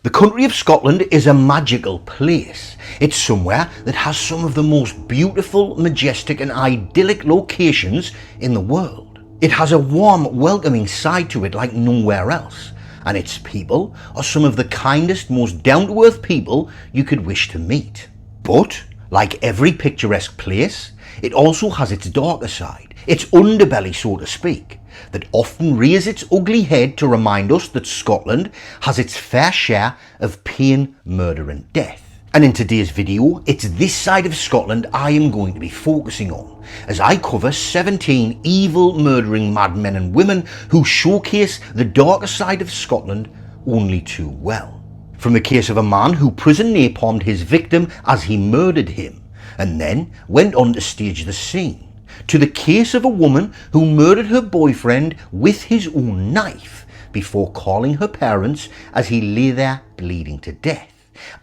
The country of Scotland is a magical place. It's somewhere that has some of the most beautiful, majestic and idyllic locations in the world. It has a warm, welcoming side to it like nowhere else, and its people are some of the kindest, most down-to-earth people you could wish to meet. But, like every picturesque place, it also has its darker side, its underbelly so to speak, that often rears its ugly head to remind us that Scotland has its fair share of pain, murder and death. And in today's video, it's this side of Scotland I am going to be focusing on, as I cover 17 evil, murdering madmen and women who showcase the darker side of Scotland only too well. From the case of a man who prison napalmed his victim as he murdered him, and then went on to stage the scene, to the case of a woman who murdered her boyfriend with his own knife before calling her parents as he lay there bleeding to death.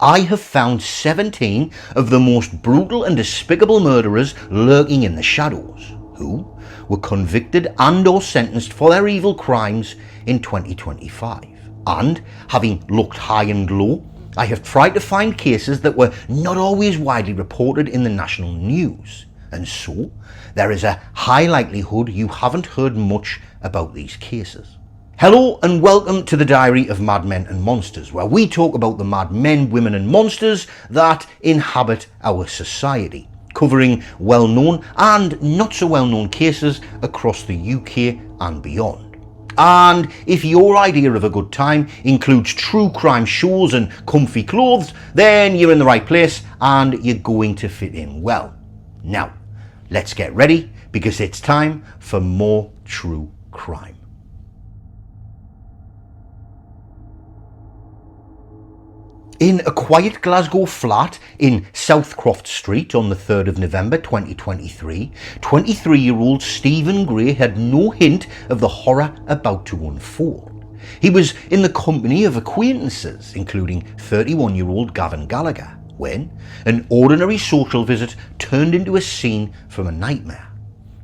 I have found 17 of the most brutal and despicable murderers lurking in the shadows, who were convicted and or sentenced for their evil crimes in 2025. And, having looked high and low, I have tried to find cases that were not always widely reported in the national news. And so, there is a high likelihood you haven't heard much about these cases. Hello and welcome to the Diary of Madmen and Monsters, where we talk about the mad men, women and monsters that inhabit our society, covering well-known and not so well-known cases across the UK and beyond. And if your idea of a good time includes true crime shows and comfy clothes, then you're in the right place and you're going to fit in well. Now, let's get ready, because it's time for more true crime. In a quiet Glasgow flat in Southcroft Street on the 3rd of November 2023, 23-year-old Stephen Gray had no hint of the horror about to unfold. He was in the company of acquaintances, including 31-year-old Gavin Gallagher, when an ordinary social visit turned into a scene from a nightmare.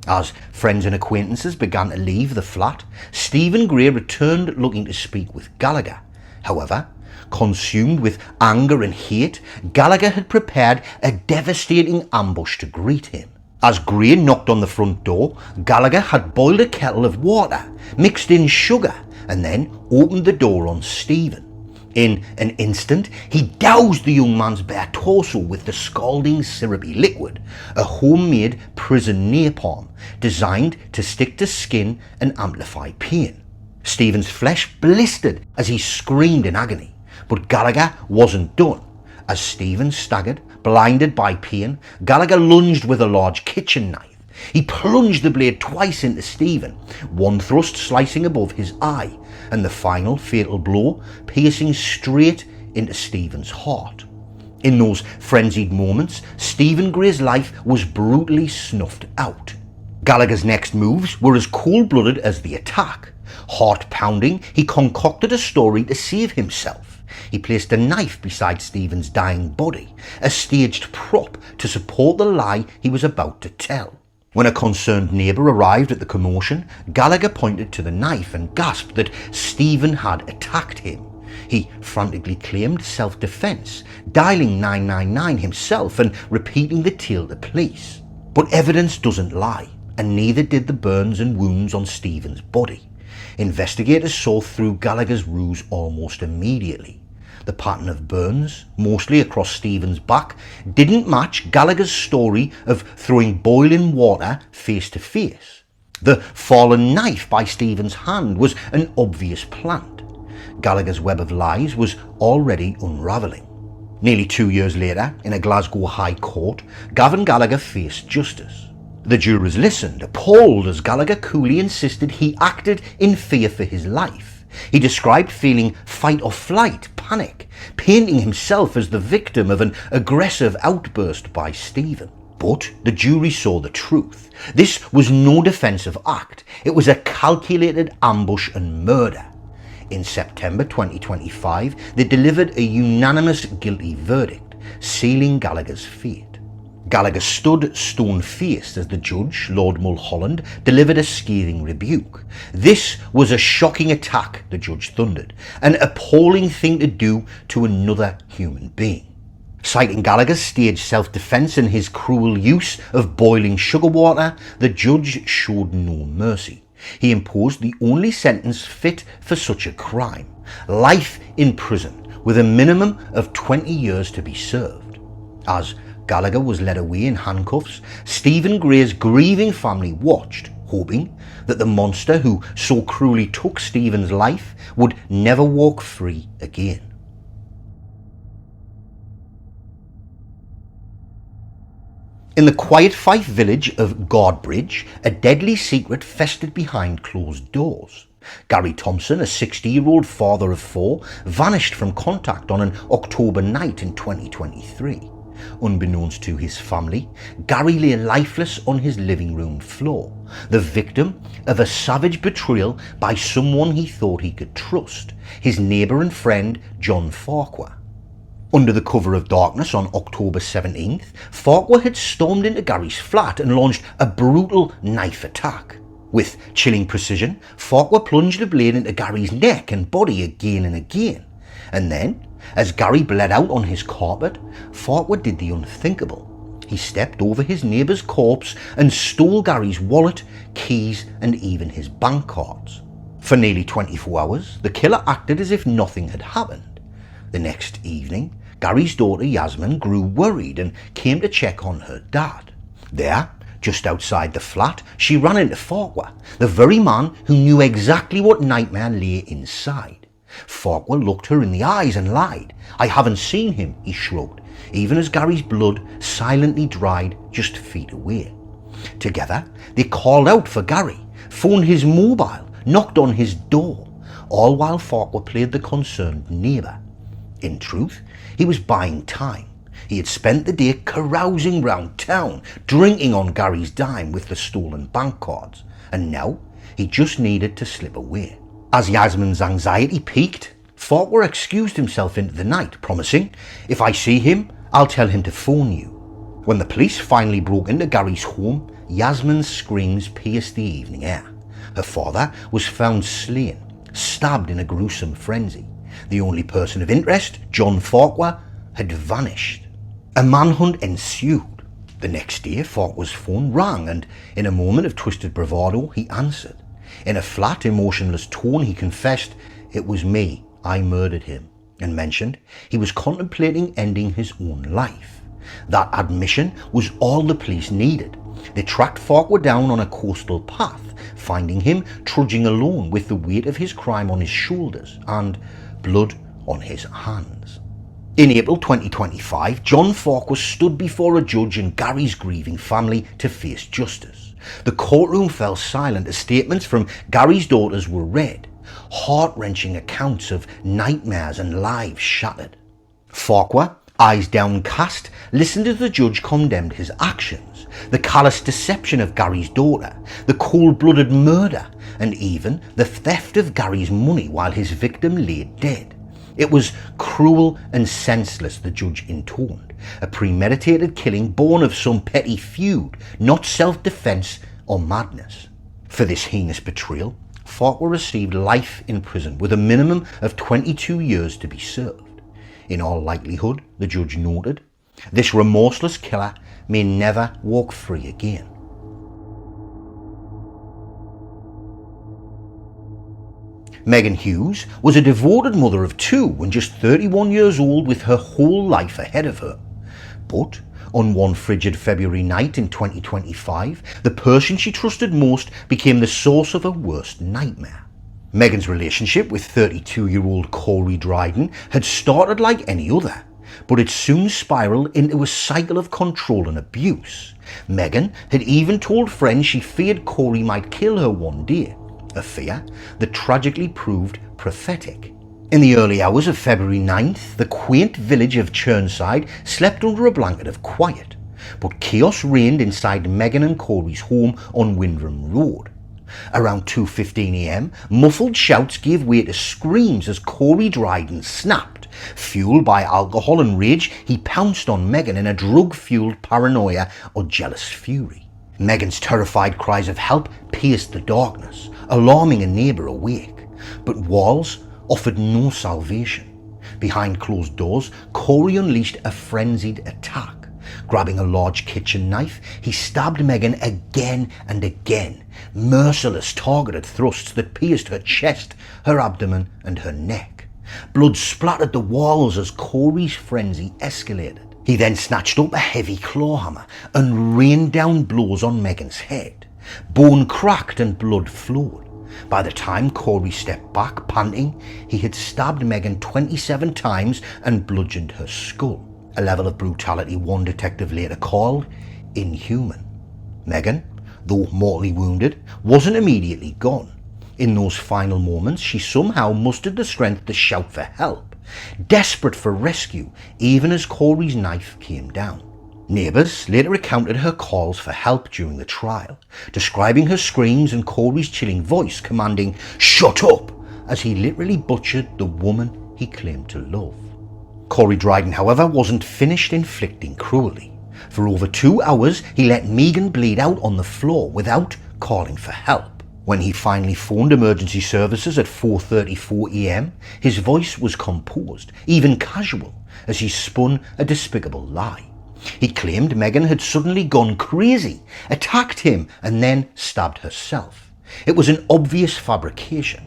As friends and acquaintances began to leave the flat, Stephen Gray returned looking to speak with Gallagher. However, consumed with anger and hate, Gallagher had prepared a devastating ambush to greet him. As Gray knocked on the front door, Gallagher had boiled a kettle of water, mixed in sugar, and then opened the door on Stephen. In an instant, he doused the young man's bare torso with the scalding syrupy liquid, a homemade prison napalm designed to stick to skin and amplify pain. Stephen's flesh blistered as he screamed in agony, but Gallagher wasn't done. As Stephen staggered, blinded by pain, Gallagher lunged with a large kitchen knife. He plunged the blade twice into Stephen, one thrust slicing above his eye, and the final fatal blow piercing straight into Stephen's heart. In those frenzied moments, Stephen Gray's life was brutally snuffed out. Gallagher's next moves were as cold-blooded as the attack. Heart-pounding, he concocted a story to save himself. He placed a knife beside Stephen's dying body, a staged prop to support the lie he was about to tell. When a concerned neighbour arrived at the commotion, Gallagher pointed to the knife and gasped that Stephen had attacked him. He frantically claimed self-defence, dialing 999 himself and repeating the tale to police. But evidence doesn't lie, and neither did the burns and wounds on Stephen's body. Investigators saw through Gallagher's ruse almost immediately. The pattern of burns, mostly across Stephen's back, didn't match Gallagher's story of throwing boiling water face to face. The fallen knife by Stephen's hand was an obvious plant. Gallagher's web of lies was already unravelling. Nearly 2 years later, in a Glasgow High Court, Gavin Gallagher faced justice. The jurors listened, appalled, as Gallagher coolly insisted he acted in fear for his life. He described feeling fight or flight, panic, painting himself as the victim of an aggressive outburst by Stephen. But the jury saw the truth. This was no defensive act. It was a calculated ambush and murder. In September 2025, they delivered a unanimous guilty verdict, sealing Gallagher's fate. Gallagher stood stone-faced as the judge, Lord Mulholland, delivered a scathing rebuke. This was a shocking attack, the judge thundered, an appalling thing to do to another human being. Citing Gallagher's staged self-defence and his cruel use of boiling sugar water, the judge showed no mercy. He imposed the only sentence fit for such a crime: life in prison, with a minimum of 20 years to be served. As Gallagher was led away in handcuffs, Stephen Gray's grieving family watched, hoping that the monster who so cruelly took Stephen's life would never walk free again. In the quiet Fife village of Guardbridge, a deadly secret festered behind closed doors. Gary Thompson, a 60-year-old father of 4, vanished from contact on an October night in 2023. Unbeknownst to his family, Gary lay lifeless on his living room floor, the victim of a savage betrayal by someone he thought he could trust, his neighbour and friend John Farquhar. Under the cover of darkness on October 17th, Farquhar had stormed into Gary's flat and launched a brutal knife attack. With chilling precision, Farquhar plunged a blade into Gary's neck and body again and again. And then, as Gary bled out on his carpet, Farquhar did the unthinkable. He stepped over his neighbour's corpse and stole Gary's wallet, keys and even his bank cards. For nearly 24 hours, the killer acted as if nothing had happened. The next evening, Gary's daughter Yasmin grew worried and came to check on her dad. There, just outside the flat, she ran into Farquhar, the very man who knew exactly what nightmare lay inside. Farquhar looked her in the eyes and lied. "I haven't seen him," he shrugged, even as Gary's blood silently dried just feet away. Together, they called out for Gary, phoned his mobile, knocked on his door, all while Farquhar played the concerned neighbour. In truth, he was buying time. He had spent the day carousing round town, drinking on Gary's dime with the stolen bank cards, and now he just needed to slip away. As Yasmin's anxiety peaked, Farquhar excused himself into the night, promising, "If I see him, I'll tell him to phone you." When the police finally broke into Gary's home, Yasmin's screams pierced the evening air. Her father was found slain, stabbed in a gruesome frenzy. The only person of interest, John Farquhar, had vanished. A manhunt ensued. The next day, Farquhar's phone rang, and in a moment of twisted bravado, he answered. In a flat, emotionless tone, he confessed, "It was me, I murdered him," and mentioned he was contemplating ending his own life. That admission was all the police needed. They tracked Farquhar down on a coastal path, finding him trudging alone with the weight of his crime on his shoulders and blood on his hands. In April 2025, John Farquhar stood before a judge and Gary's grieving family to face justice. The courtroom fell silent as statements from Gary's daughters were read, heart-wrenching accounts of nightmares and lives shattered. Farquhar, eyes downcast, listened as the judge condemned his actions, the callous deception of Gary's daughter, the cold-blooded murder, and even the theft of Gary's money while his victim lay dead. It was cruel and senseless, the judge intoned, a premeditated killing born of some petty feud, not self-defence or madness. For this heinous betrayal, Farquhar received life in prison with a minimum of 22 years to be served. In all likelihood, the judge noted, this remorseless killer may never walk free again. Megan Hughes was a devoted mother of 2 and just 31 years old with her whole life ahead of her. But on one frigid February night in 2025, the person she trusted most became the source of her worst nightmare. Megan's relationship with 32-year-old Corey Dryden had started like any other, but it soon spiraled into a cycle of control and abuse. Megan had even told friends she feared Corey might kill her one day, a fear that tragically proved prophetic. In the early hours of February 9th, the quaint village of Churnside slept under a blanket of quiet, but chaos reigned inside Megan and Corey's home on Windham Road. Around 2:15 a.m, muffled shouts gave way to screams as Corey Dryden snapped, Fueled by alcohol and rage, he pounced on Megan in a drug-fueled paranoia or jealous fury. Megan's terrified cries of help pierced the darkness, alarming a neighbour awake. But walls offered no salvation. Behind closed doors, Corey unleashed a frenzied attack. Grabbing a large kitchen knife, he stabbed Megan again and again, merciless targeted thrusts that pierced her chest, her abdomen and her neck. Blood splattered the walls as Corey's frenzy escalated. He then snatched up a heavy claw hammer and rained down blows on Megan's head. Bone cracked and blood flowed. By the time Corey stepped back, panting, he had stabbed Megan 27 times and bludgeoned her skull, a level of brutality one detective later called inhuman. Megan, though mortally wounded, wasn't immediately gone. In those final moments, she somehow mustered the strength to shout for help, desperate for rescue, even as Corey's knife came down. Neighbours later recounted her calls for help during the trial, describing her screams and Corey's chilling voice commanding, "Shut up!" as he literally butchered the woman he claimed to love. Corey Dryden, however, wasn't finished inflicting cruelty. For over 2 hours, he let Megan bleed out on the floor without calling for help. When he finally phoned emergency services at 4:34 a.m, his voice was composed, even casual, as he spun a despicable lie. He claimed Megan had suddenly gone crazy, attacked him, and then stabbed herself. It was an obvious fabrication.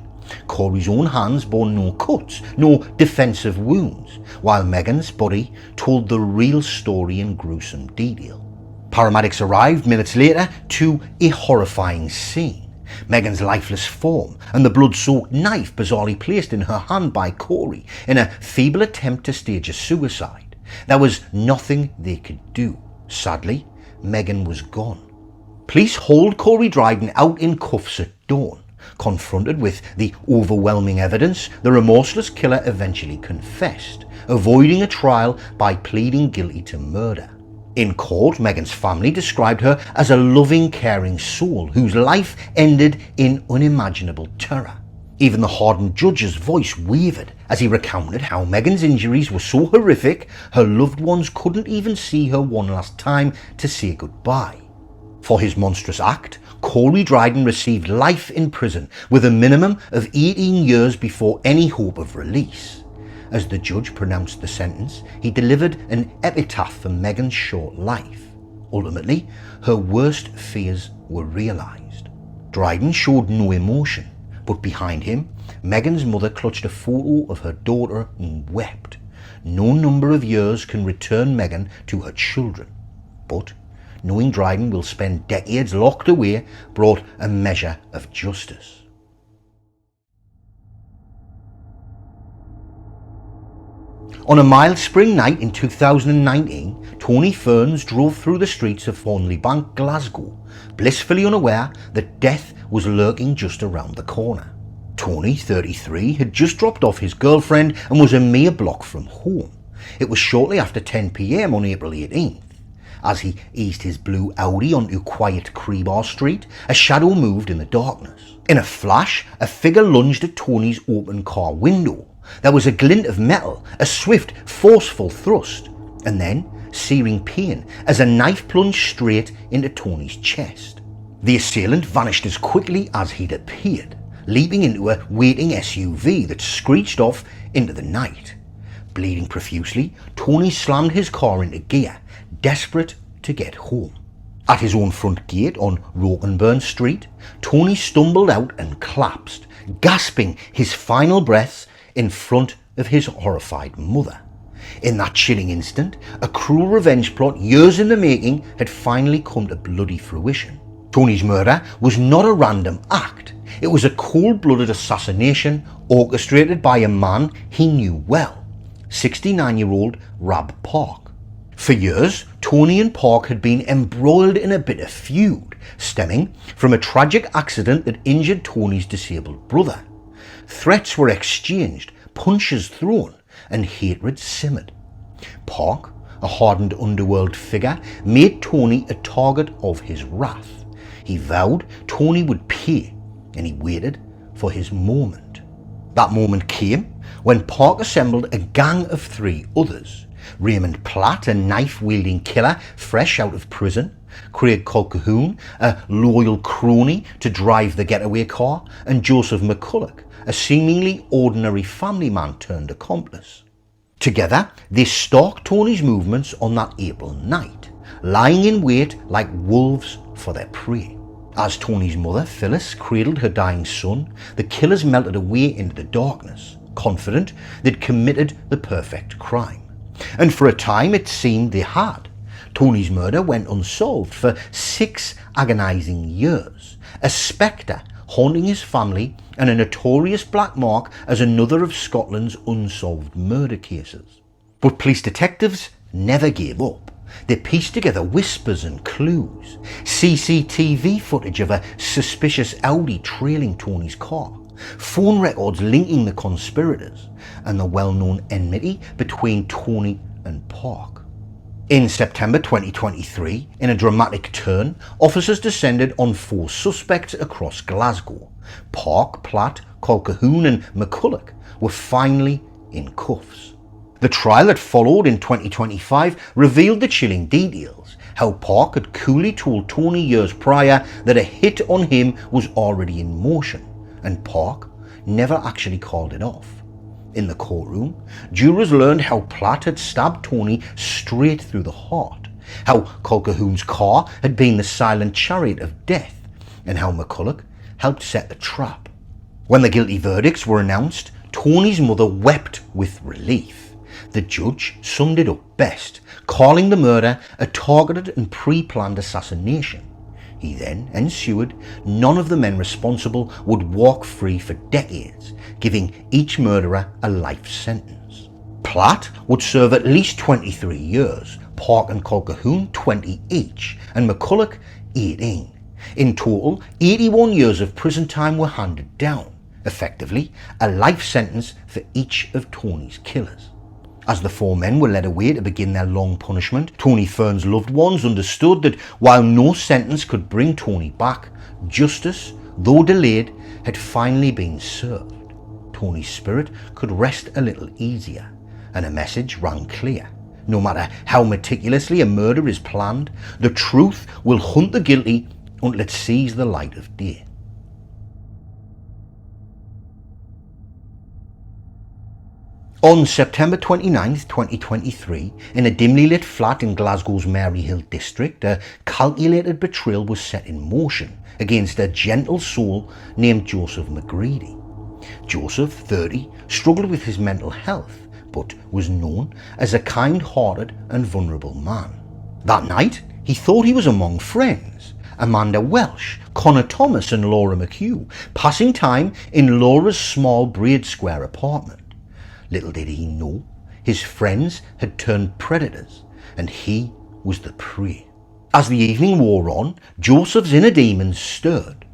Corey's own hands bore no cuts, no defensive wounds, while Megan's body told the real story in gruesome detail. Paramedics arrived minutes later to a horrifying scene. Megan's lifeless form and the blood-soaked knife bizarrely placed in her hand by Corey in a feeble attempt to stage a suicide. There was nothing they could do. Sadly, Megan was gone. Police hauled Corey Dryden out in cuffs at dawn. Confronted with the overwhelming evidence, the remorseless killer eventually confessed, avoiding a trial by pleading guilty to murder. In court, Megan's family described her as a loving, caring soul whose life ended in unimaginable terror. Even the hardened judge's voice wavered as he recounted how Megan's injuries were so horrific her loved ones couldn't even see her one last time to say goodbye. For his monstrous act, Corey Dryden received life in prison with a minimum of 18 years before any hope of release. As the judge pronounced the sentence, he delivered an epitaph for Megan's short life. Ultimately, her worst fears were realised. Dryden showed no emotion, but behind him, Megan's mother clutched a photo of her daughter and wept. No number of years can return Megan to her children, but knowing Dryden will spend decades locked away brought a measure of justice. On a mild spring night in 2019, Tony Ferns drove through the streets of Thornleybank, Glasgow, blissfully unaware that death was lurking just around the corner. Tony, 33, had just dropped off his girlfriend and was a mere block from home. It was shortly after 10 p.m. on April 18th. As he eased his blue Audi onto quiet Crebar Street, a shadow moved in the darkness. In a flash, a figure lunged at Tony's open car window. There was a glint of metal, a swift, forceful thrust, and then searing pain as a knife plunged straight into Tony's chest. The assailant vanished as quickly as he'd appeared, leaping into a waiting SUV that screeched off into the night. Bleeding profusely, Tony slammed his car into gear, desperate to get home. At his own front gate on Rokenburn Street, Tony stumbled out and collapsed, gasping his final breaths in front of his horrified mother. In that chilling instant, a cruel revenge plot years in the making had finally come to bloody fruition. Tony's murder was not a random act. It was a cold-blooded assassination orchestrated by a man he knew well, 69-year-old Rab Park. For years, Tony and Park had been embroiled in a bitter feud, stemming from a tragic accident that injured Tony's disabled brother. Threats were exchanged, punches thrown, and hatred simmered. Park, a hardened underworld figure, made Tony a target of his wrath. He vowed Tony would pay, and he waited for his moment. That moment came when Park assembled a gang of 3 others: Raymond Platt, a knife-wielding killer fresh out of prison; Craig Colquhoun, a loyal crony to drive the getaway car; and Joseph McCulloch, a seemingly ordinary family man turned accomplice. Together, they stalked Tony's movements on that April night, lying in wait like wolves for their prey. As Tony's mother, Phyllis, cradled her dying son, the killers melted away into the darkness, confident they'd committed the perfect crime. And for a time it seemed they had. Tony's murder went unsolved for 6 agonising years, a spectre haunting his family and a notorious black mark as another of Scotland's unsolved murder cases. But police detectives never gave up. They pieced together whispers and clues: CCTV footage of a suspicious Audi trailing Tony's car, phone records linking the conspirators, and the well-known enmity between Tony and Park. In September 2023, in a dramatic turn, officers descended on 4 suspects across Glasgow. Park, Platt, Colquhoun and McCulloch were finally in cuffs. The trial that followed in 2025 revealed the chilling details: how Park had coolly told Tony years prior that a hit on him was already in motion, and Park never actually called it off. In the courtroom, jurors learned how Platt had stabbed Tony straight through the heart, how Colquhoun's car had been the silent chariot of death, and how McCulloch helped set the trap. When the guilty verdicts were announced, Tony's mother wept with relief. The judge summed it up best, calling the murder a targeted and pre-planned assassination. He then ensured none of the men responsible would walk free for decades, giving each murderer a life sentence. Platt would serve at least 23 years, Park and Colquhoun 20 each, and McCulloch 18. In total, 81 years of prison time were handed down, effectively a life sentence for each of Tony's killers. As the 4 men were led away to begin their long punishment, Tony Fern's loved ones understood that while no sentence could bring Tony back, justice, though delayed, had finally been served. Tony's spirit could rest a little easier, and a message rang clear: no matter how meticulously a murder is planned, the truth will hunt the guilty until it sees the light of day. On September 29, 2023, in a dimly lit flat in Glasgow's Maryhill district, a calculated betrayal was set in motion against a gentle soul named Joseph McGreedy. Joseph, 30, struggled with his mental health, but was known as a kind-hearted and vulnerable man. That night, he thought he was among friends: Amanda Welsh, Connor Thomas and Laura McHugh, passing time in Laura's small Braid Square apartment. Little did he know, his friends had turned predators, and he was the prey. As the evening wore on, Joseph's inner demons stirred.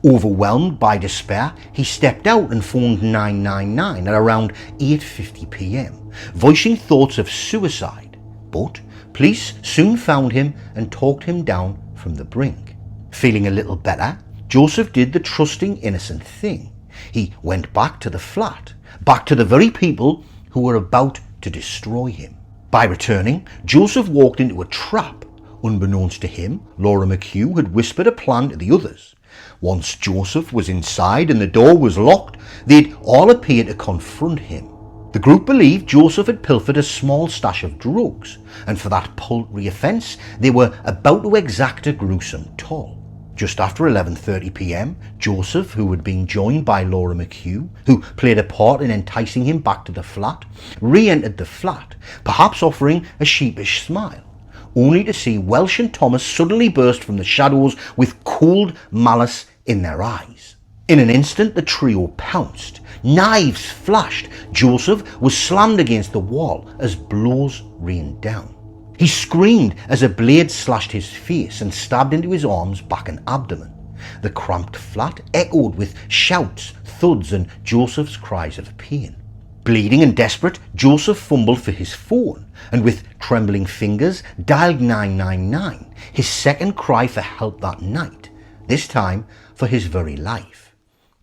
Overwhelmed by despair, he stepped out and phoned 999 at around 8:50 p.m, voicing thoughts of suicide. But police soon found him and talked him down from the brink. Feeling a little better, Joseph did the trusting, innocent thing. He went back to the flat, back to the very people who were about to destroy him. By returning, Joseph walked into a trap. Unbeknownst to him, Laura McHugh had whispered a plan to the others. Once Joseph was inside and the door was locked, they'd all appear to confront him. The group believed Joseph had pilfered a small stash of drugs, and for that paltry offence they were about to exact a gruesome toll. Just after 11:30 p.m, Joseph, who had been joined by Laura McHugh, who played a part in enticing him back to the flat, re-entered the flat, perhaps offering a sheepish smile, only to see Welsh and Thomas suddenly burst from the shadows with cold malice in their eyes. In an instant the trio pounced. Knives flashed. Joseph was slammed against the wall as blows rained down. He screamed as a blade slashed his face and stabbed into his arms, back and abdomen. The cramped flat echoed with shouts, thuds and Joseph's cries of pain. Bleeding and desperate, Joseph fumbled for his phone and with trembling fingers dialed 999, his second cry for help that night, this time for his very life.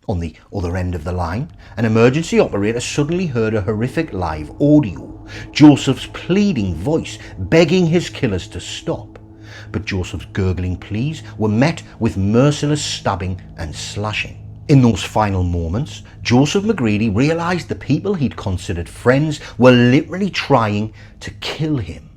On the other end of the line, an emergency operator suddenly heard a horrific live audio, Joseph's pleading voice begging his killers to stop. But Joseph's gurgling pleas were met with merciless stabbing and slashing. In those final moments, Joseph McGready realised the people he'd considered friends were literally trying to kill him.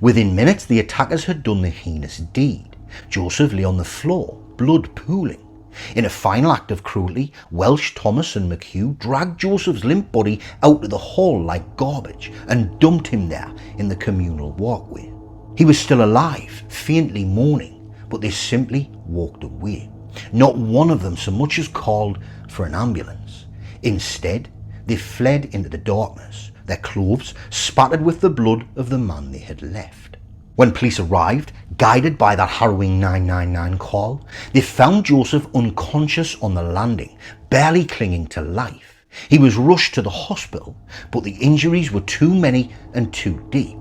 Within minutes, the attackers had done the heinous deed. Joseph lay on the floor, blood pooling. In a final act of cruelty, Welsh, Thomas and McHugh dragged Joseph's limp body out of the hall like garbage and dumped him there in the communal walkway. He was still alive, faintly moaning, but they simply walked away. Not one of them so much as called for an ambulance. Instead, they fled into the darkness, their clothes spattered with the blood of the man they had left. When police arrived, guided by that harrowing 999 call, they found Joseph unconscious on the landing, barely clinging to life. He was rushed to the hospital, but the injuries were too many and too deep.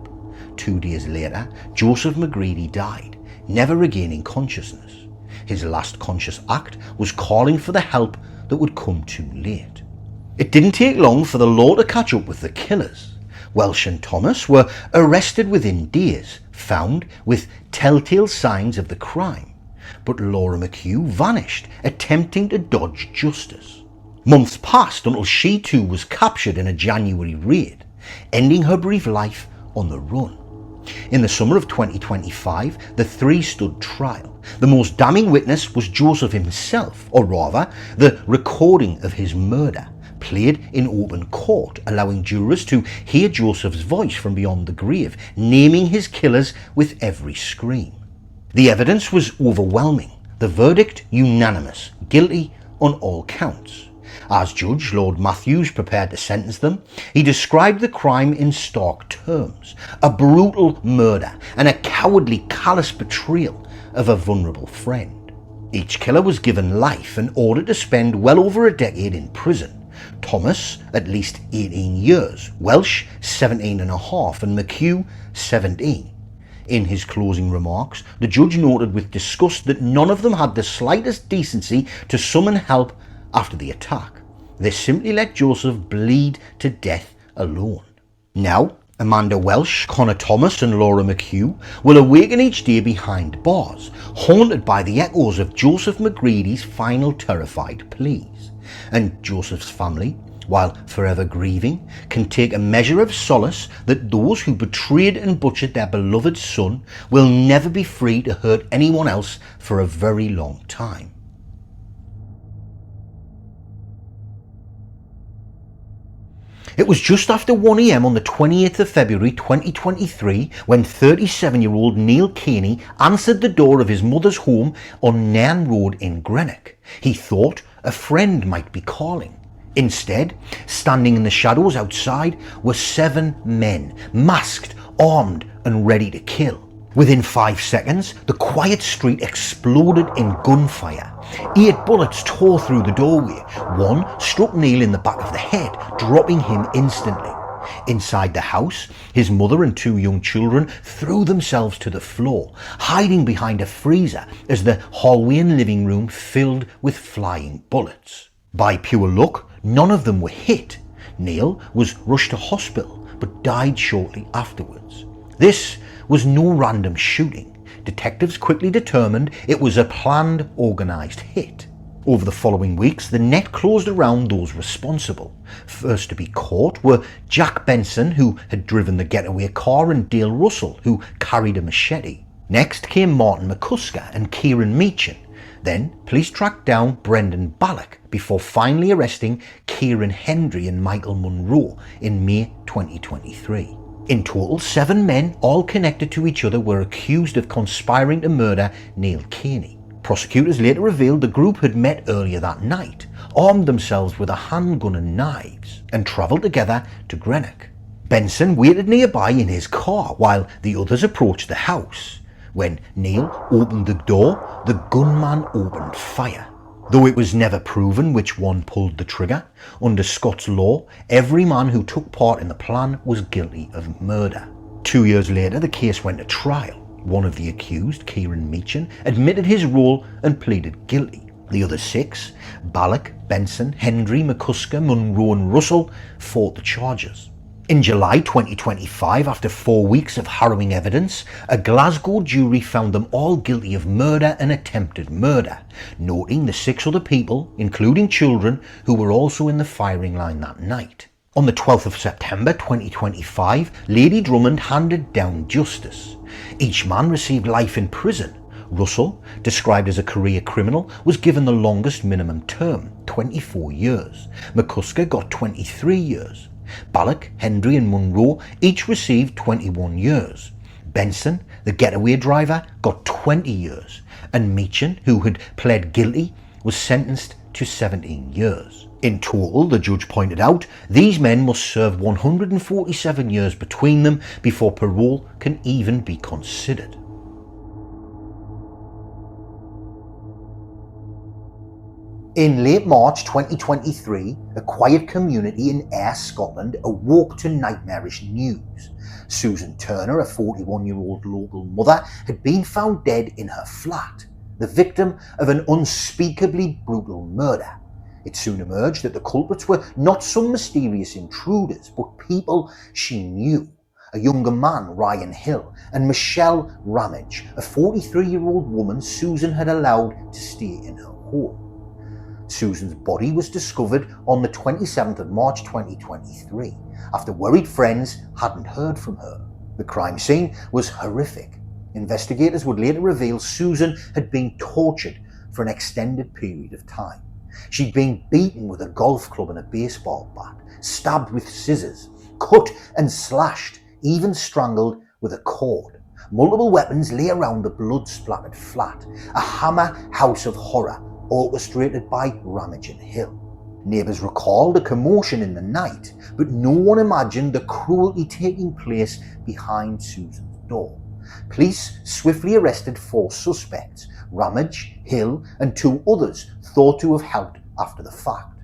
2 days later, Joseph McGready died, never regaining consciousness. His last conscious act was calling for the help that would come too late. It didn't take long for the law to catch up with the killers. Welsh and Thomas were arrested within days, found with telltale signs of the crime. But Laura McHugh vanished, attempting to dodge justice. Months passed until she too was captured in a January raid, ending her brief life on the run. In the summer of 2025, the three stood trial. The most damning witness was Joseph himself, or rather, the recording of his murder, played in open court, allowing jurors to hear Joseph's voice from beyond the grave, naming his killers with every scream. The evidence was overwhelming, the verdict unanimous, guilty on all counts. As Judge Lord Matthews prepared to sentence them, he described the crime in stark terms: a brutal murder and a cowardly, callous betrayal of a vulnerable friend. Each killer was given life and ordered to spend well over a decade in prison. Thomas at least 18 years, Welsh 17 and a half, and McHugh 17. In his closing remarks, the judge noted with disgust that none of them had the slightest decency to summon help after the attack. They simply let Joseph bleed to death alone. Now, Amanda Welsh, Connor Thomas and Laura McHugh will awaken each day behind bars, haunted by the echoes of Joseph McGready's final terrified pleas. And Joseph's family, while forever grieving, can take a measure of solace that those who betrayed and butchered their beloved son will never be free to hurt anyone else for a very long time. It was just after 1 AM on the 28th of February 2023 when 37-year-old Neil Caney answered the door of his mother's home on Nairn Road in Greenock. He thought a friend might be calling. Instead, standing in the shadows outside were 7 men, masked, armed and ready to kill. Within 5 seconds, the quiet street exploded in gunfire. 8 bullets tore through the doorway. One struck Neil in the back of the head, dropping him instantly. Inside the house, his mother and 2 young children threw themselves to the floor, hiding behind a freezer as the hallway and living room filled with flying bullets. By pure luck, none of them were hit. Neil was rushed to hospital, but died shortly afterwards. This was no random shooting. Detectives quickly determined it was a planned, organised hit. Over the following weeks, the net closed around those responsible. First to be caught were Jack Benson, who had driven the getaway car, and Dale Russell, who carried a machete. Next came Martin McCusker and Kieran Meachin. Then police tracked down Brendan Ballock before finally arresting Kieran Hendry and Michael Munro in May 2023. In total, 7 men, all connected to each other, were accused of conspiring to murder Neil Caney. Prosecutors later revealed the group had met earlier that night, armed themselves with a handgun and knives, and travelled together to Greenock. Benson waited nearby in his car while the others approached the house. When Neil opened the door, the gunman opened fire. Though it was never proven which one pulled the trigger, under Scots law, every man who took part in the plan was guilty of murder. 2 years later, the case went to trial. One of the accused, Kieran Meachin, admitted his role and pleaded guilty. The other 6, Ballock, Benson, Hendry, McCusker, Munro and Russell, fought the charges. In July 2025, after 4 weeks of harrowing evidence, a Glasgow jury found them all guilty of murder and attempted murder, noting the 6 other people, including children, who were also in the firing line that night. On the 12th of September 2025, Lady Drummond handed down justice. Each man received life in prison. Russell, described as a career criminal, was given the longest minimum term, 24 years. McCusker got 23 years. Ballock, Hendry and Munro each received 21 years. Benson, the getaway driver, got 20 years. And Meechan, who had pled guilty, was sentenced to 17 years. In total, the judge pointed out, these men must serve 147 years between them before parole can even be considered. In late March 2023, a quiet community in Ayr, Scotland awoke to nightmarish news. Susan Turner, a 41-year-old local mother, had been found dead in her flat, the victim of an unspeakably brutal murder. It soon emerged that the culprits were not some mysterious intruders, but people she knew. A younger man, Ryan Hill, and Michelle Ramage, a 43-year-old woman Susan had allowed to stay in her home. Susan's body was discovered on the 27th of March 2023, after worried friends hadn't heard from her. The crime scene was horrific. Investigators would later reveal Susan had been tortured for an extended period of time. She'd been beaten with a golf club and a baseball bat, stabbed with scissors, cut and slashed, even strangled with a cord. Multiple weapons lay around the blood-splattered flat, a hammer house of horror orchestrated by Ramage and Hill. Neighbours recalled a commotion in the night, but no one imagined the cruelty taking place behind Susan's door. Police swiftly arrested 4 suspects, Ramage, Hill and 2 others thought to have helped after the fact.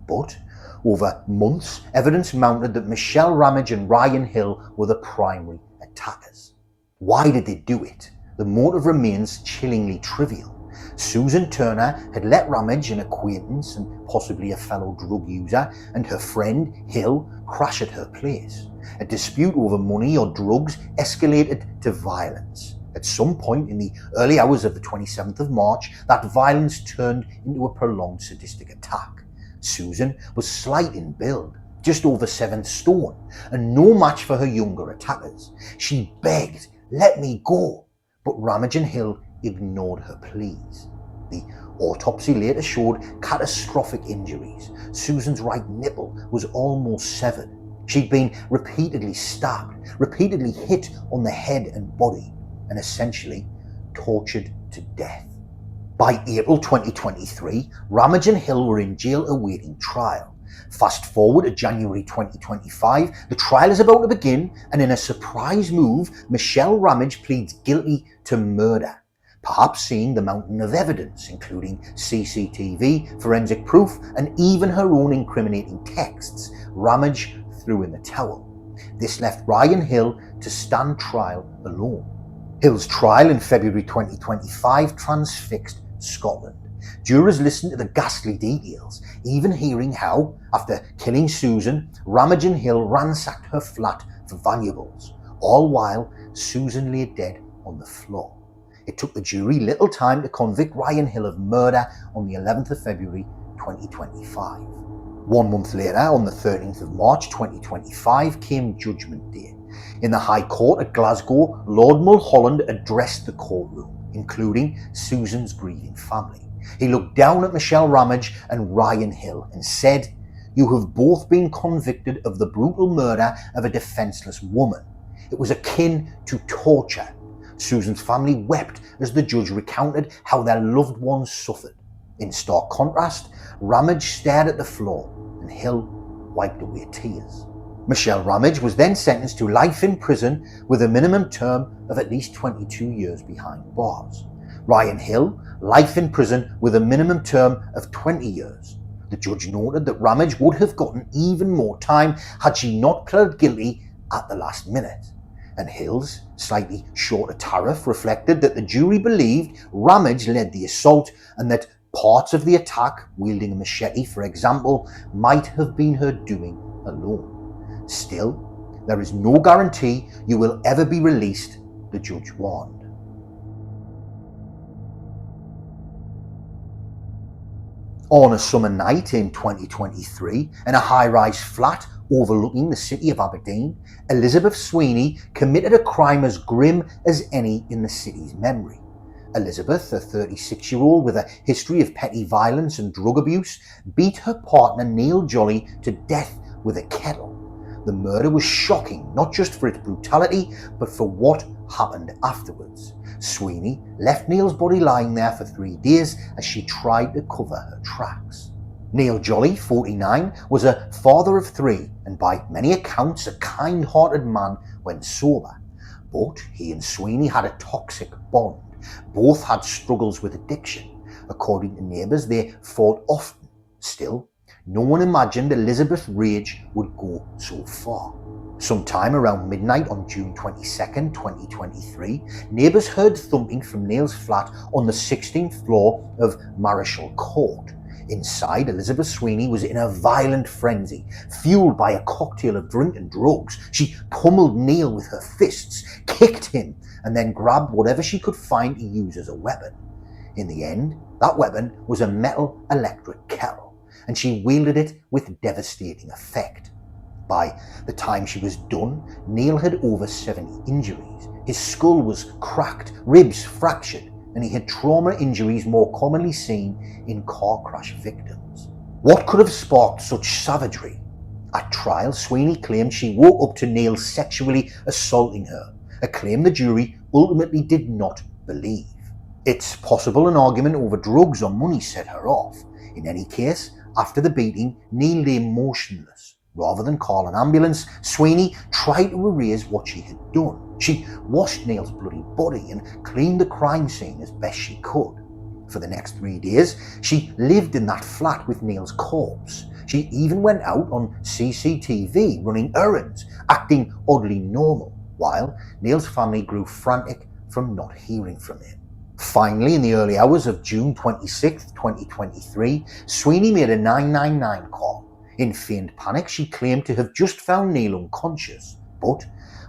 But over months, evidence mounted that Michelle Ramage and Ryan Hill were the primary attackers. Why did they do it? The motive remains chillingly trivial. Susan Turner had let Ramage, an acquaintance and possibly a fellow drug user, and her friend Hill crash at her place. A dispute over money or drugs escalated to violence. At some point in the early hours of the 27th of March, that violence turned into a prolonged sadistic attack. Susan was slight in build, just over 7 stone, and no match for her younger attackers. She begged, "Let me go," but Ramage and Hill ignored her pleas. The autopsy later showed catastrophic injuries. Susan's right nipple was almost severed. She'd been repeatedly stabbed, repeatedly hit on the head and body, and essentially tortured to death. By April 2023, Ramage and Hill were in jail awaiting trial. Fast forward to January 2025, the trial is about to begin, and in a surprise move, Michelle Ramage pleads guilty to murder. Perhaps seeing the mountain of evidence, including CCTV, forensic proof, and even her own incriminating texts, Ramage threw in the towel. This left Ryan Hill to stand trial alone. Hill's trial in February 2025 transfixed Scotland. Jurors listened to the ghastly details, even hearing how, after killing Susan, Ramage and Hill ransacked her flat for valuables, all while Susan lay dead on the floor. It took the jury little time to convict Ryan Hill of murder on the 11th of February 2025. 1 month later, on the 13th of March 2025, came Judgment Day. In the High Court at Glasgow, Lord Mulholland addressed the courtroom, including Susan's grieving family. He looked down at Michelle Ramage and Ryan Hill and said, "You have both been convicted of the brutal murder of a defenceless woman. It was akin to torture." Susan's family wept as the judge recounted how their loved ones suffered. In stark contrast, Ramage stared at the floor and Hill wiped away tears. Michelle Ramage was then sentenced to life in prison with a minimum term of at least 22 years behind bars. Ryan Hill, life in prison with a minimum term of 20 years. The judge noted that Ramage would have gotten even more time had she not pled guilty at the last minute. And Hill's slightly shorter tariff reflected that the jury believed Ramage led the assault and that Parts of the attack, wielding a machete for example, might have been her doing alone. Still, there is no guarantee you will ever be released, the judge warned. On a summer night in 2023, in a high-rise flat overlooking the city of Aberdeen, Elizabeth Sweeney committed a crime as grim as any in the city's memory. Elizabeth, a 36-year-old with a history of petty violence and drug abuse, beat her partner Neil Jolly to death with a kettle. The murder was shocking, not just for its brutality, but for what happened afterwards. Sweeney left Neil's body lying there for 3 days as she tried to cover her tracks. Neil Jolly, 49, was a father of 3 and by many accounts a kind-hearted man when sober. But he and Sweeney had a toxic bond. Both had struggles with addiction. According to neighbours, they fought often. Still, no one imagined Elizabeth's rage would go so far. Sometime around midnight on June 22nd, 2023, neighbours heard thumping from Neil's flat on the 16th floor of Marischal Court. Inside, Elizabeth Sweeney was in a violent frenzy. Fueled by a cocktail of drink and drugs, she pummeled Neil with her fists, kicked him, and then grabbed whatever she could find to use as a weapon. In the end, that weapon was a metal electric kettle, and she wielded it with devastating effect. By the time she was done, Neil had over 70 injuries. His skull was cracked, ribs fractured, and he had trauma injuries more commonly seen in car crash victims. What could have sparked such savagery? At trial, Sweeney claimed she woke up to Neil sexually assaulting her, a claim the jury ultimately did not believe. It's possible an argument over drugs or money set her off. In any case, after the beating, Neil lay motionless. Rather than call an ambulance, Sweeney tried to erase what she had done. She washed Neil's bloody body and cleaned the crime scene as best she could. For the next 3 days, she lived in that flat with Neil's corpse. She even went out on CCTV running errands, acting oddly normal, while Neil's family grew frantic from not hearing from him. Finally, in the early hours of June 26, 2023, Sweeney made a 999 call. In feigned panic, she claimed to have just found Neil unconscious. But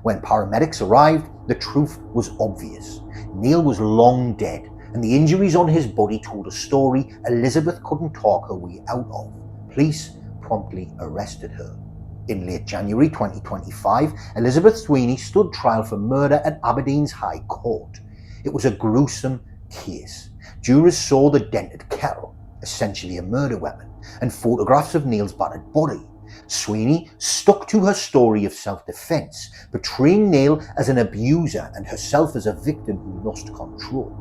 when paramedics arrived, the truth was obvious. Neil was long dead, and the injuries on his body told a story Elizabeth couldn't talk her way out of. Police promptly arrested her. In late January 2025, Elizabeth Sweeney stood trial for murder at Aberdeen's High Court. It was a gruesome case. Jurors saw the dented kettle, essentially a murder weapon, and photographs of Neil's battered body. Sweeney stuck to her story of self-defense, portraying Neil as an abuser and herself as a victim who lost control.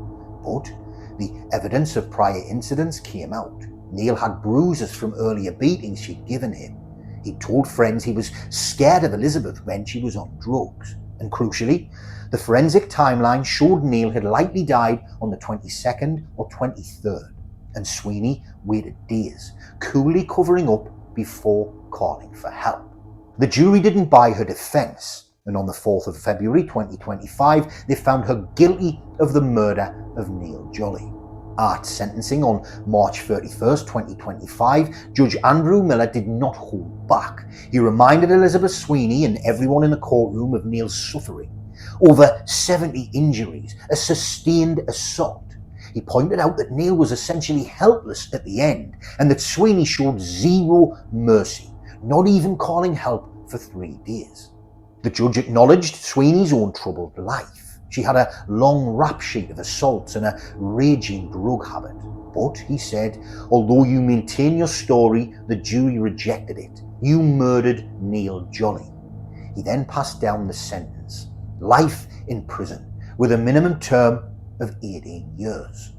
But the evidence of prior incidents came out. Neil had bruises from earlier beatings she'd given him. He told friends he was scared of Elizabeth when she was on drugs. And crucially, the forensic timeline showed Neil had likely died on the 22nd or 23rd. And Sweeney waited days, coolly covering up before calling for help. The jury didn't buy her defense, and on the 4th of February 2025, they found her guilty of the murder of Neil Jolly. At sentencing on March 31st, 2025, Judge Andrew Miller did not hold back. He reminded Elizabeth Sweeney and everyone in the courtroom of Neil's suffering. Over 70 injuries, a sustained assault. He pointed out that Neil was essentially helpless at the end, and that Sweeney showed zero mercy, not even calling help for 3 days. The judge acknowledged Sweeney's own troubled life. She had a long rap sheet of assaults and a raging drug habit. But, he said, although you maintain your story, the jury rejected it. You murdered Neil Jolly. He then passed down the sentence: life in prison, with a minimum term of 18 years.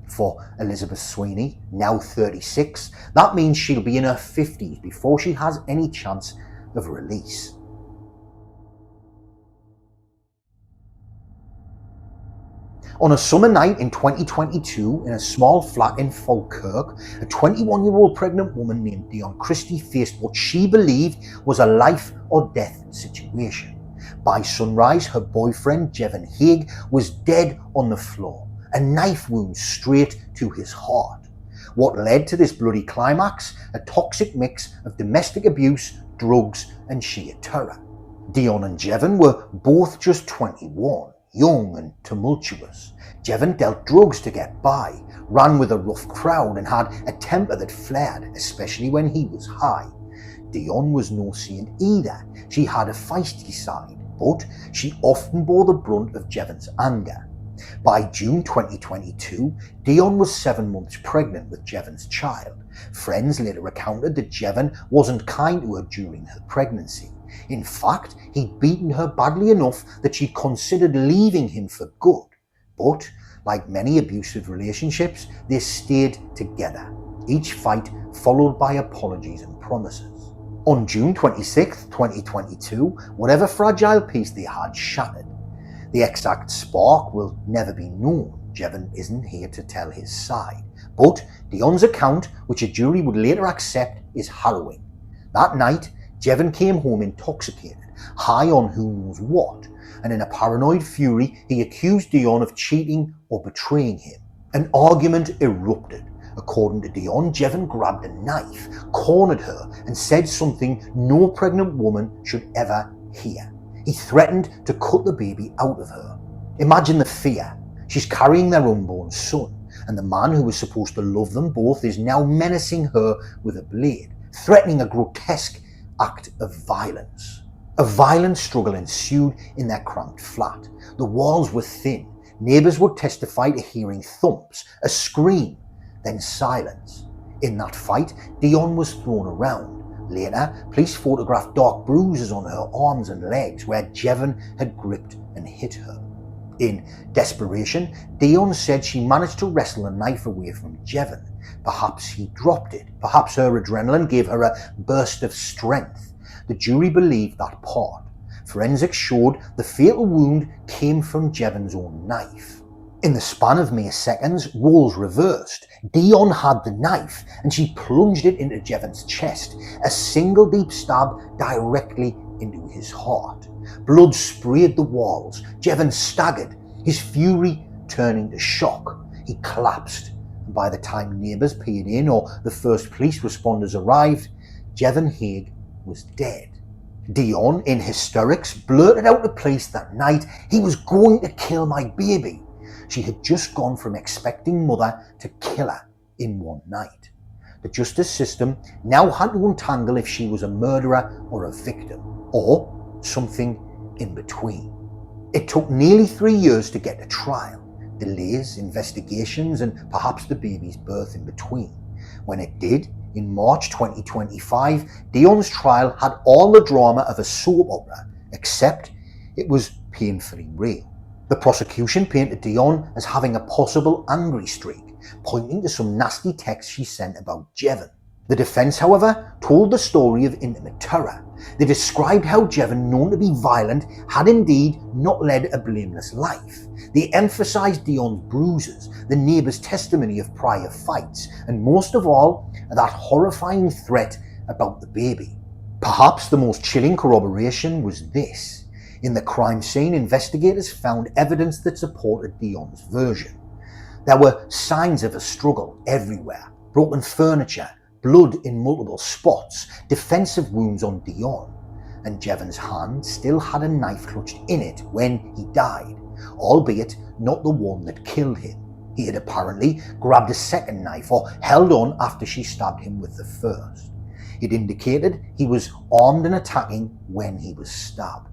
For Elizabeth Sweeney, now 36, that means she'll be in her 50s before she has any chance of release. On a summer night in 2022, in a small flat in Falkirk, a 21-year-old pregnant woman named Dion Christie faced what she believed was a life or death situation. By sunrise, her boyfriend, Jevon Haig, was dead on the floor, a knife wound straight to his heart. What led to this bloody climax? A toxic mix of domestic abuse, drugs and sheer terror. Dion and Jevon were both just 21, young and tumultuous. Jevon dealt drugs to get by, ran with a rough crowd and had a temper that flared, especially when he was high. Dion was no saint either. She had a feisty side, but she often bore the brunt of Jevon's anger. By June 2022, Dion was 7 months pregnant with Jevon's child. Friends later recounted that Jevon wasn't kind to her during her pregnancy. In fact, he'd beaten her badly enough that she considered leaving him for good. But, like many abusive relationships, they stayed together, each fight followed by apologies and promises. On June 26, 2022, whatever fragile peace they had shattered. The exact spark will never be known. Jevon isn't here to tell his side. But Dion's account, which a jury would later accept, is harrowing. That night, Jevon came home intoxicated, high on who knows what, and in a paranoid fury, he accused Dion of cheating or betraying him. An argument erupted. According to Dion, Jevon grabbed a knife, cornered her, and said something no pregnant woman should ever hear. He threatened to cut the baby out of her. Imagine the fear. She's carrying their unborn son, and the man who was supposed to love them both is now menacing her with a blade, threatening a grotesque act of violence. A violent struggle ensued in their cramped flat. The walls were thin. Neighbours would testify to hearing thumps, a scream, then silence. In that fight, Dion was thrown around. Later, police photographed dark bruises on her arms and legs where Jevon had gripped and hit her. In desperation, Dion said she managed to wrestle a knife away from Jevon. Perhaps he dropped it. Perhaps her adrenaline gave her a burst of strength. The jury believed that part. Forensics showed the fatal wound came from Jevon's own knife. In the span of mere seconds, roles reversed. Dion had the knife and she plunged it into Jevon's chest, a single deep stab directly into his heart. Blood sprayed the walls. Jevon staggered, his fury turning to shock. He collapsed, and by the time neighbours peered in or the first police responders arrived, Jevon Haigh was dead. Dion, in hysterics, blurted out to police that night, "He was going to kill my baby." She had just gone from expecting mother to killer in one night. The justice system now had to untangle if she was a murderer or a victim, or something in between. It took nearly 3 years to get to trial, delays, investigations, and perhaps the baby's birth in between. When it did, in March 2025, Dion's trial had all the drama of a soap opera, except it was painfully real. The prosecution painted Dion as having a possible angry streak, pointing to some nasty texts she sent about Jevon. The defence, however, told the story of intimate terror. They described how Jevon, known to be violent, had indeed not led a blameless life. They emphasised Dion's bruises, the neighbours' testimony of prior fights, and most of all, that horrifying threat about the baby. Perhaps the most chilling corroboration was this. In the crime scene, investigators found evidence that supported Dion's version. There were signs of a struggle everywhere, broken furniture, blood in multiple spots, defensive wounds on Dion, and Jevon's hand still had a knife clutched in it when he died, albeit not the one that killed him. He had apparently grabbed a second knife or held on after she stabbed him with the first. It indicated he was armed and attacking when he was stabbed.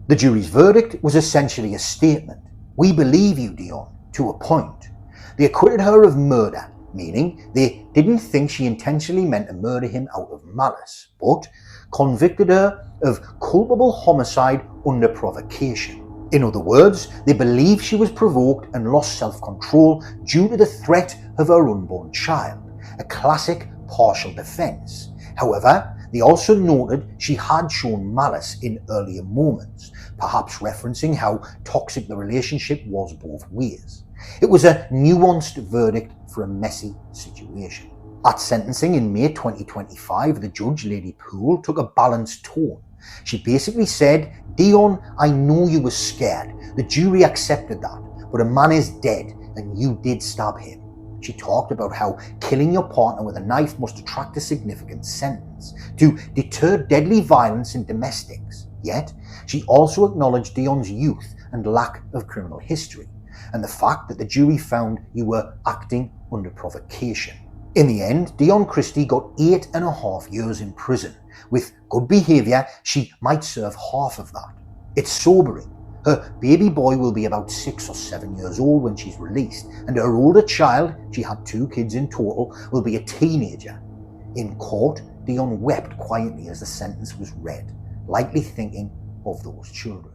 The jury's verdict was essentially a statement. "We believe you, Dion, to a point." They acquitted her of murder, meaning they didn't think she intentionally meant to murder him out of malice, but convicted her of culpable homicide under provocation. In other words, they believed she was provoked and lost self-control due to the threat of her unborn child, a classic partial defence. However, they also noted she had shown malice in earlier moments, perhaps referencing how toxic the relationship was both ways. It was a nuanced verdict for a messy situation. At sentencing in May 2025, the judge, Lady Poole, took a balanced tone. She basically said, "Dion, I know you were scared. The jury accepted that, but a man is dead and you did stab him." She talked about how killing your partner with a knife must attract a significant sentence to deter deadly violence in domestics. Yet, she also acknowledged Dion's youth and lack of criminal history, and the fact that the jury found you were acting under provocation. In the end, Dion Christie got 8.5 years in prison. With good behaviour, she might serve half of that. It's sobering. Her baby boy will be about 6 or 7 years old when she's released, and her older child, she had 2 kids in total, will be a teenager. In court, Dion wept quietly as the sentence was read, likely thinking of those children.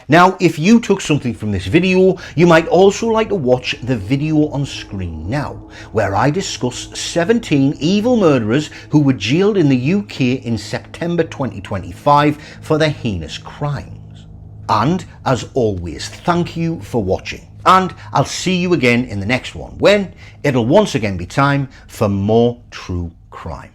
Now, if you took something from this video, you might also like to watch the video on screen now, where I discuss 17 evil murderers who were jailed in the UK in September 2025 for their heinous crimes. And, as always, thank you for watching, and I'll see you again in the next one, when it'll once again be time for more true crime.